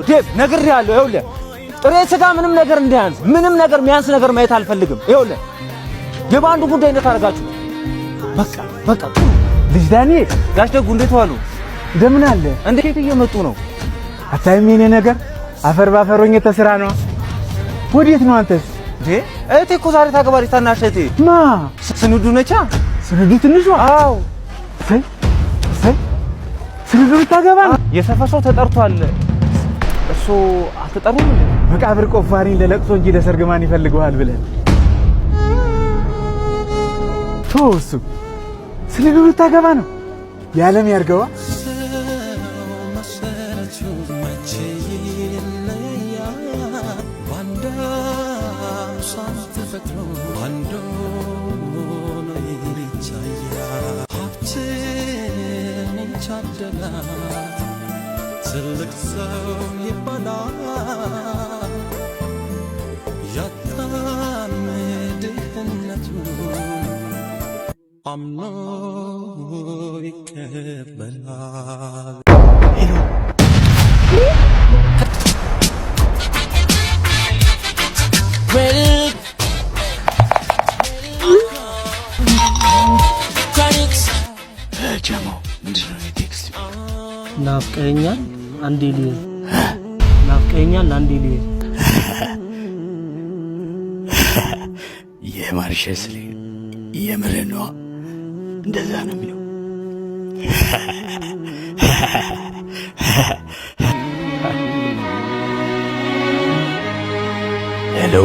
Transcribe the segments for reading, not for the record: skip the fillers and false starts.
ዴቭ ነግሬሃለሁ። ይኸውልህ ጥሬ ስጋ ምንም ነገር እንዳያንስ ምንም ነገር የሚያንስ ነገር ማየት አልፈልግም። ይኸውልህ የባንዱ ጉዳይ እንደታረጋችሁ በቃ ልጅ ዳንኤል ጋሽ ደጉ እንዴት ዋሉ? እንደምን አለ? እንዴት እየመጡ ነው? አታይም የኔ ነገር አፈር ባፈሮኝ ተስራ ነው። ወዴት ነው አንተስ? እህቴ እኮ ዛሬ ታገባለች። ታናሽ እህቴ ማ ስንዱ ነቻ? ስንዱ ትንሿ? አዎ ስንዱ ልታገባ ነው? የሰፈር ሰው ተጠርቷል። እሱ አትጠሩም? መቃብር ቆፋሪ ለለቅሶ እንጂ ለሰርግ ማን ይፈልገዋል ብለን ቶሱ ስንዱ ልታገባ ነው። ያለም ያርገዋ ትልቅ ሰው ይባላል ያጣም ድህነቱን አምኖ ይቀበላል። ናፍቀኛል አንዴ ሊል ናፍቀኛል አንዴ ሊል የማርሸስ የምርኗ እንደዛ ነው የሚለው። ሄሎ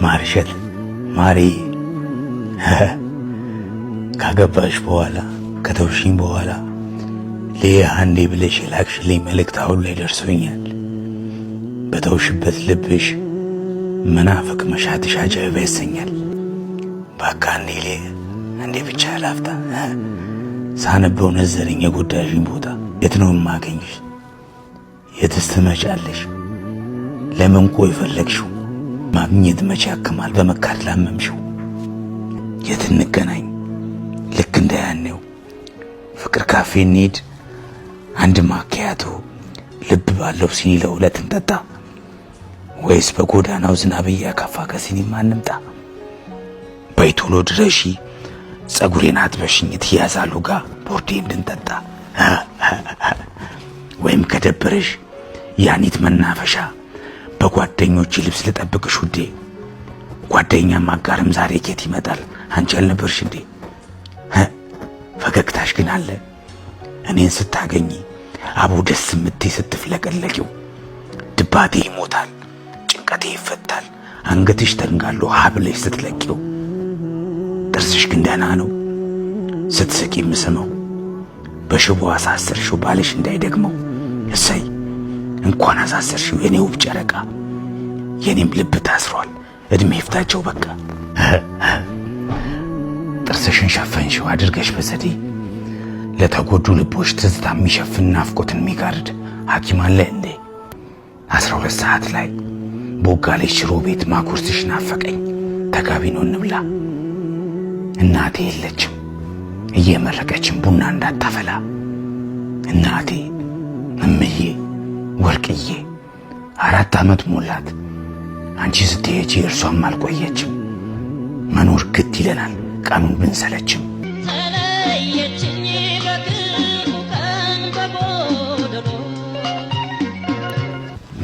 ማርሸት ማሪ ካገባሽ በኋላ ከተውሽኝ በኋላ አንዴ ብለሽ ላክሽልኝ መልእክት አሁን ላይ ደርሶኛል። በተውሽበት ልብሽ መናፈቅ መሻትሽ አጃይባ ያሰኛል። ባካኔ አንዴ ብቻ ላፍታ ሳነበው ነዘረኝ የጎዳሽኝ ቦታ የት ነው የማገኝሽ? የትስ ትመጫለሽ? ለምን ቆይ ፈለግሽው? ማግኘት መቼ ያክማል በመካድ ላመምሽው? የት እንገናኝ ልክ እንደያኔው ፍቅር ካፌ እንሂድ አንድ ማኪያቶ ልብ ባለው ሲኒ ለሁለት እንጠጣ ወይስ በጎዳናው ዝናብ እያካፋ ከሲኒማ እንምጣ? በይቶሎ ድረሺ ጸጉሬን አጥበሽኝ ትያዛሉ ጋር ቦርዴ እንድንጠጣ ወይም ከደበረሽ ያኒት መናፈሻ በጓደኞች ልብስ ልጠብቅሽ ውዴ። ጓደኛ ማጋርም ዛሬ ኬት ይመጣል አንቺ አልነበርሽ እንዴ? ፈገግታሽ ግን አለ እኔን ስታገኝ አቡ ደስ ምትይ ስትፍለቀለቂው ድባቴ ይሞታል ጭንቀቴ ይፈታል አንገትሽ ተንጋሎ ሀብለሽ ስትለቂው ጥርስሽ ግን ደህና ነው ስትስቂ የምስመው በሽቦ አሳሰርሽው ባልሽ እንዳይደግመው እሰይ እንኳን አሳሰርሽው የኔ ውብ ጨረቃ የኔም ልብ ታስሯል እድሜ ይፍታቸው በቃ ጥርስሽን ሸፈንሽው አድርገሽ በዘዴ ለተጎዱ ልቦች ትዝታ የሚሸፍን ናፍቆትን የሚጋርድ ሐኪም አለ እንዴ? 12 ሰዓት ላይ ቦጋለሽ ሽሮ ቤት ማኩርስሽ ናፈቀኝ ተጋቢ ነው እንብላ። እናቴ የለችም እየመረቀችም ቡና እንዳታፈላ እናቴ እምዬ ወርቅዬ 4 ዓመት ሞላት አንቺ ስትሄጂ እርሷም አልቆየችም መኖር ግድ ይለናል ቀኑን ብንሰለችም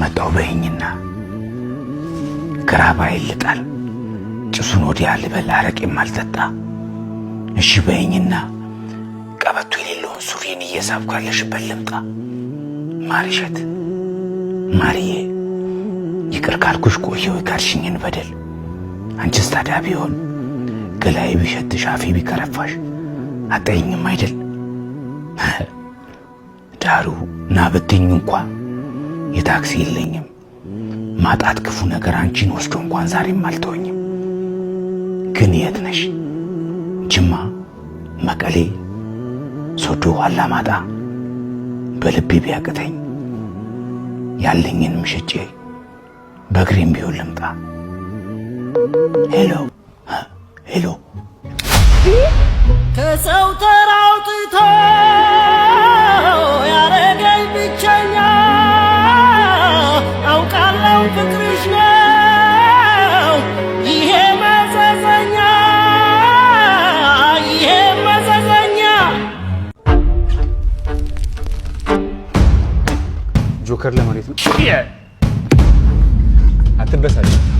መጣው በይኝና ከራባ ይልጣል ጭሱን ወዲያ ልበል አረቄም አልጠጣ እሺ በይኝና ቀበቶ የሌለውን ሱሪን እየሳብኩ ያለሽበት ልምጣ ማርሸት ማርዬ ይቅር ካልኩሽ ቆየው ካልሽኝን በደል አንቺስ ታዲያ ቢሆን ገላይ ቢሸትሽ አፌ ቢከረፋሽ አጠይኝም አይደል? ዳሩ ናብትኝ እንኳን የታክሲ የለኝም ማጣት ክፉ ነገር አንቺን ወስዶ እንኳን ዛሬም አልተወኝም። ግን የት ነሽ? ጅማ፣ መቀሌ፣ ሶዶ፣ አላማጣ በልቤ ቢያቅተኝ ያለኝን ምሽጬ በእግሬም ቢሆን ልምጣ። ሄሎ ሄሎ ከሰው ተራውጥቶ ያረገኝ ብቸኛ ጆከር ለመሬት ነው።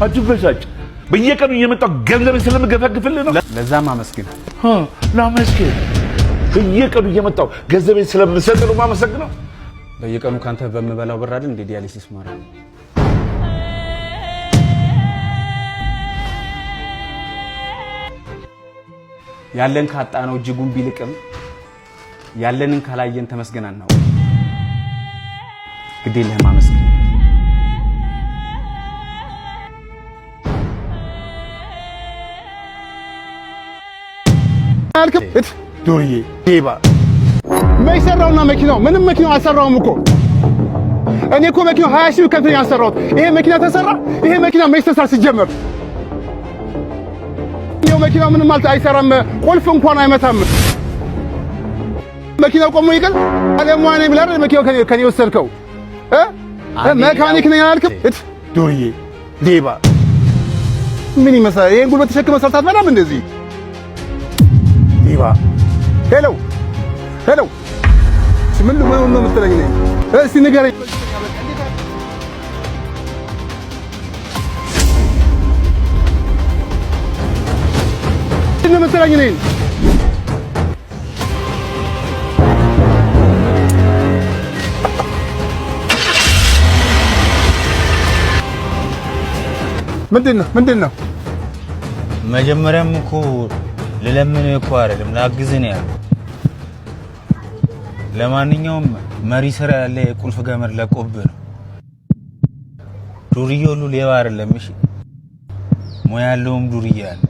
አትበሳጭ። በየቀኑ እየመጣሁ ገንዘብ ስለምገፈግፍልህ ነው። ለዛም አመስግን። ላመስግን። በየቀኑ እየመጣሁ ገንዘብ ስለምሰጥ ነው የማመሰግነው። በየቀኑ ካንተ በምበላው ብር አይደል እንደ ዲያሊሲስ ማረግ። ያለን ካጣ ነው እጅጉን ቢልቅም ያለንን ካላየን ተመስገናና ነው። ግድ የለህም አመስግን። አልከት ዱርዬ ዴባ ማይሰራውና መኪናው ምንም መኪናው አልሰራውም እኮ እኔ እኮ መኪናው 20 ሺህ ከፍተኛ አሰራውት። ይሄ መኪና ተሰራ። ይሄ መኪና ማይስተሳር ሲጀመር ይሄው መኪናው ምንም አይሰራም። ቁልፍ እንኳን አይመታም። መኪናው ቆሞ ይቀር አለማኔ ብላር መኪናው ከኔ ወሰድከው መካኒክ ነኝ አልከት ዱርዬ ዴባ ምን ይመስላል? ይሄን ጉልበት ተሸክመ ሰርታት በላም እንደዚህ ዲባ ሄሎ ምን ነው የምትለኝ ነኝ? እስቲ ንገረኝ። ምን ነው የምትለኝ ነኝ? ምንድን ነው? መጀመሪያም እኮ ለለምን እኮ አይደለም ላግዝህ ነው ያለው። ለማንኛውም መሪ ስራ ያለ የቁልፍ ገመድ ለቆብህ ነው። ዱርዬ ሁሉ ሌባ አይደለም። እሺ ሞያ ያለውም ዱርዬ አለ።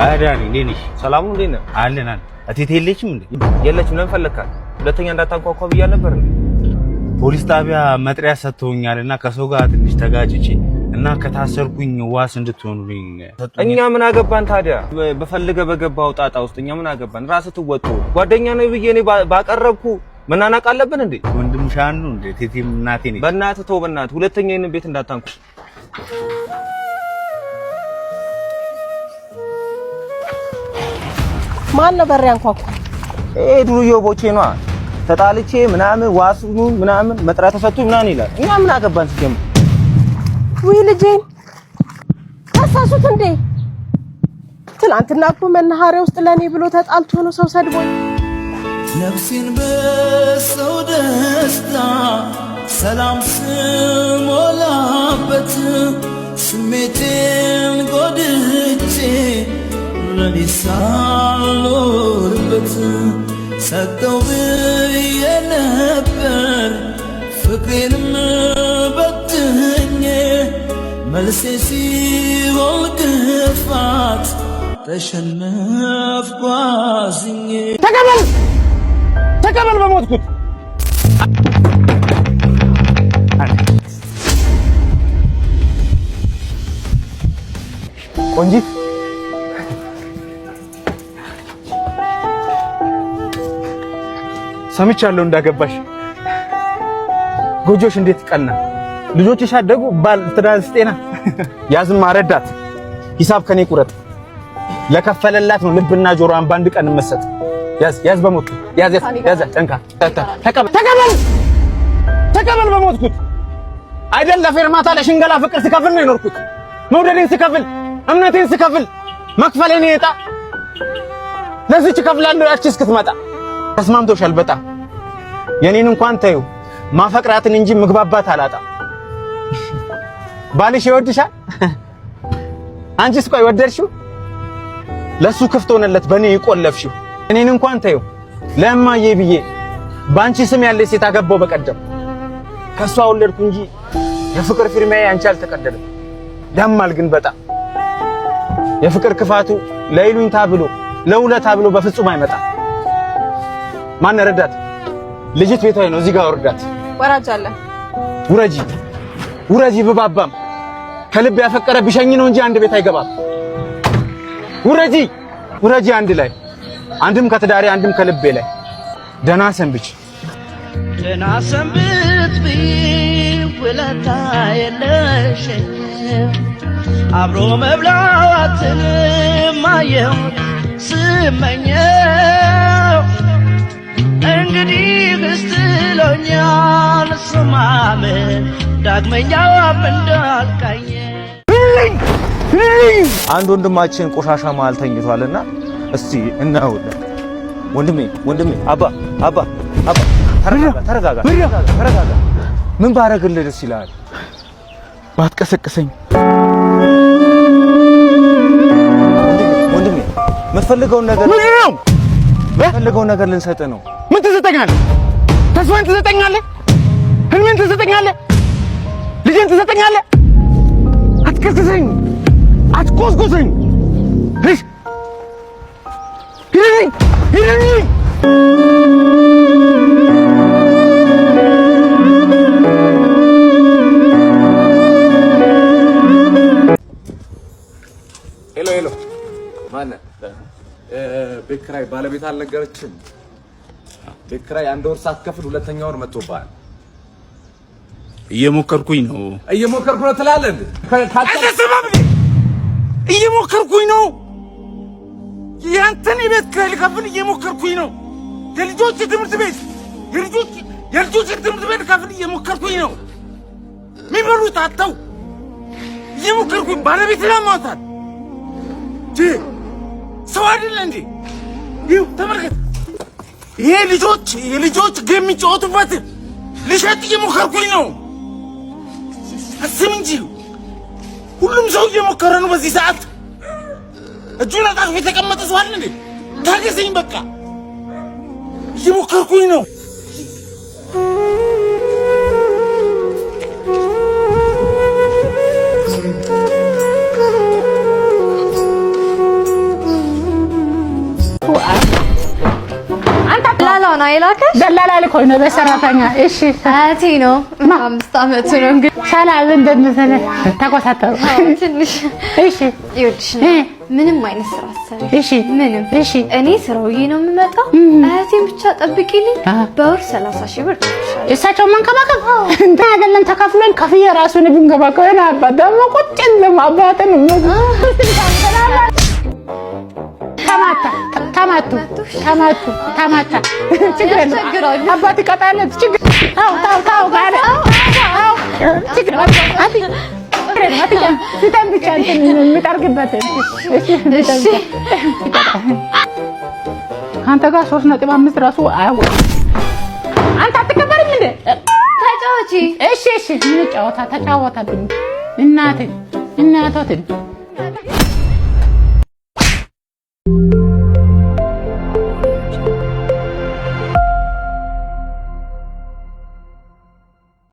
አዳኒ እንዴት ነሽ? ሰላም ነው? እንዴት ነህ? አለን። እቴቴ የለችም እንዴ? የለችም። ለምን ፈለካት? ሁለተኛ እንዳታንኳኳ ብያ ነበር እንዴ? ፖሊስ ጣቢያ መጥሪያ ሰጥተውኛልና ከሰው ጋር ትንሽ ተጋጭቼ እና ከታሰርኩኝ ዋስ እንድትሆኑልኝ። እኛ ምን አገባን ታዲያ? በፈልገ በገባው ጣጣ ውስጥ እኛ ምን አገባን? ራስህ ትወጡ። ጓደኛ ነው ብዬ እኔ ባቀረብኩ መናናቅ አለብን እንዴ? ወንድም ሻን ነው እንዴ? እቴቴም እናቴ ነኝ። በእናትህ ተው፣ በእናትህ ሁለተኛ ይሄንን ቤት እንዳታንኩ። ማን ነበር ያንኳኳ? ዱርዬው ቦቼ ነዋ። ተጣልቼ ምናምን ዋስኑ ምናምን መጥሪያ ተሰጥቶኝ ምናምን ይላል። እኛ ምን አገባን ሲጀምር? ውይ ልጄን ታሳሱት እንዴ? ትናንትና እኮ መናኸሪያ ውስጥ ለኔ ብሎ ተጣልቶ ነው ሰው ሰድቦኝ። ነፍሴን በሰው ደስታ ሰላም ስሞላበት ስሜቴን ጎድቼ ለኔ ሳልኖርበት ሰጠው ብዬ ነበር ፍቅሬንም በትኜ መልሴ ሲሆን ግፋት ተሸነፍኩ አዝኜ። ተቀበል በሞትኩት ቆንጂት ሰምቻለሁ እንዳገባሽ። ጎጆሽ እንዴት ቀና። ልጆችሽ አደጉ፣ ባል ትዳር ስጤና። ያዝማ ረዳት ሂሳብ ከኔ ቁረጥ። ለከፈለላት ነው ልብና ጆሮዋን ባንድ ቀን መሰጥ። ያዝ በሞት ያዝ ጠንካ ተቀበል በሞትኩት አይደል ለፌርማታ ለሽንገላ ፍቅር ስከፍል ነው የኖርኩት። መውደዴን ስከፍል እምነቴን ስከፍል መክፈሌን ይጣ ለዚች ከፍላለሁ ያቺ እስክትመጣ። ተስማምቶሻል በጣም የኔን እንኳን ተይው ማፈቅራትን እንጂ ምግባባት አላጣ። ባልሽ ይወድሻል አንቺስ ቆይ ወደድሽው? ለሱ ክፍት ሆነለት በኔ ይቆለፍሽው። እኔን እንኳን ተይው ለማዬ ብዬ ባንቺ ስም ያለ ሴት አገባው በቀደም። ከሷ ወለድኩ እንጂ የፍቅር ፊርማዬ አንቺ አልተቀደለም። ደማል ግን በጣም የፍቅር ክፋቱ ለይሉኝታ ብሎ ለውለታ ብሎ በፍጹም አይመጣ። ማን ረዳት? ልጅት ቤቷ ነው። እዚህ ጋር ወርዳት። ወራጅ አለ። ውረጂ ብባባም ከልብ ያፈቀረ ቢሸኝ ነው እንጂ አንድ ቤት አይገባም። ውረጂ አንድ ላይ አንድም ከትዳሬ አንድም ከልቤ ላይ። ደህና ሰንብች። ደህና ሰንብት ውለታ የለሽም አብሮ መብላትን ማየው ስመኘው እንግዲህ ብስትሎኛል ስማምን ዳግመኛው እንዳልቃኝ አንድ ወንድማችን ቆሻሻ መሃል ተኝቷልና እስቲ እናውለን። ወንድሜ አባ ተረጋጋ። ምን ባረግልህ ደስ ይላል? ባትቀሰቅሰኝ። ወንድሜ የምትፈልገውን ነገር ልንሰጥህ ነው። ምን ትሰጠኛለህ? ተስፋን ትሰጠኛለህ? ህልሜን ትሰጠኛለህ? ልጄን ትሰጠኛለህ? አትቀስቅሰኝ፣ አትቆስቁሰኝ። እሺ ሂድልኝ። ሄሎ ማነህ? ቤት ኪራይ ባለቤት አልነገረችም? ቤት ኪራይ አንድ ወር ሳትከፍል ሁለተኛ ወር መጥቶብሃል። እየሞከርኩኝ ነው ትላለህ እንዴ? እየሞከርኩኝ ነው። ያንተን የቤት ኪራይ ልከፍል እየሞከርኩኝ ነው። የልጆች ትምህርት ቤት ልከፍል እየሞከርኩኝ ነው። የሚበሉት አጥተው እየሞከርኩኝ ባለቤት ላማታል። ሰው አይደለ እንዴ? ይኸው ተመልከት። ይሄ የልጆች ጌም የሚጫወቱበት ልሸጥ እየሞከርኩኝ ነው። አስብ እንጂ ሁሉም ሰው እየሞከረ ነው በዚህ ሰዓት። እጁን አጣጥፎ የተቀመጠ ሰው አለ እንዴ? ታገሰኝ በቃ። እየሞከርኩኝ ነው። ደላላው ነው የላከሽ? ደላላ ልኮኝ ነው በሰራተኛ። እሺ አቲ ነው 5 አመቱ ነው እንግዲህ ሰላም እንደምትነ ተቆጣጣሩ ትንሽ። እሺ ይኸውልሽ ምንም አይነት ስራ አሰሪ። እሺ ምንም። እሺ እኔ ስራውዬ ነው የምመጣው። አያቴን ብቻ ጠብቂልኝ። በወር 30 ሺህ ብር ትችላለሽ። እሳቸው መንከባከብ እንደ አይደለም ተከፍሎኝ ከፍዬ ራሱን ብንከባከብ እና አባት ደግሞ ቁጭ እንደም አባትን ነው ተማታ ችግር የለም። አባት ይቀጣለት ችግር ታው ጋር ችግር ሲተን ብቻ እንትን የሚጠርግበት እሺ። አንተ ጋር 3.5 ራሱ አያወጣም። አንተ አትከበርም እንዴ? ተጫወቺ። እሺ ምን ጨዋታ ተጫወታብኝ እናቴ እናቶትን